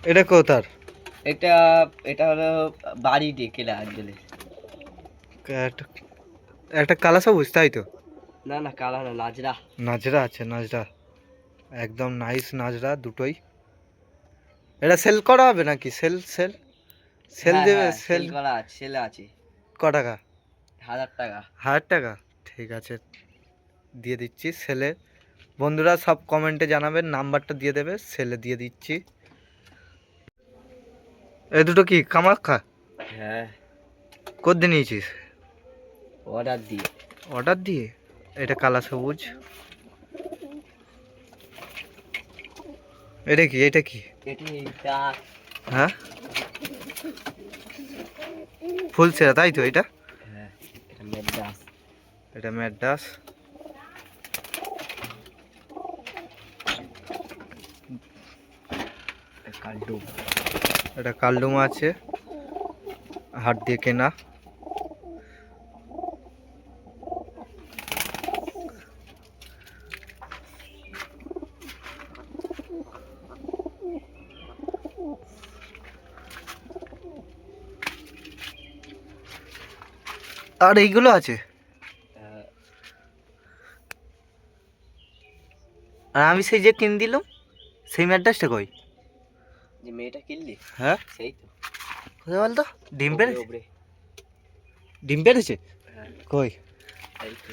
এটা কোথার? এটা এটা হলো বাড়ি ডেকেলা আঞ্জলি। একটা একটা কালা সবুজ, তাই তো? না না, কালা না, নাজরা। নাজরা আছে, নাজরা। একদম নাইস নাজরা দুটোই। এটা সেল করা হবে নাকি? সেল সেল সেল হ্যাঁ দেবে হ্যাঁ, সেল? সেল করা আছে, সেলে আছে। ক টাকা? 1000 টাকা। 1000 টাকা? ঠিক আছে, দিয়ে দিচ্ছি সেলে। বন্ধুরা সব কমেন্টে জানাবেন, নাম্বারটা দিয়ে দেবে, সেলে দিয়ে দিচ্ছি। এই দুটো কি কামাখ্যা? হ্যাঁ, কোথায় নিয়েছিস? অর্ডার দিয়ে। অর্ডার দিয়ে? এটা কালা সবুজ। এটা কি, এটা কি? এটি ডাক। হ্যাঁ, ফুলছেরা, তাই তো? এটা হ্যাঁ, এটা মেডাস। এটা ম্যাড্রাস। কাল্ডু। এটা কালডুমা আছে, হাট দিয়ে কেনা। আর এইগুলো আছে। আর আমি সেই যে কিনে দিলাম, সেই ম্যাড্রাসটা কই? যে মেয়েটা কিনলি, হ্যাঁ, সেই তো। কোথায় বলতো? ডিম ওপরে পেড়েছে? ওপরে। ডিম পেড়েছে? হ্যাঁ, কই? এই তো।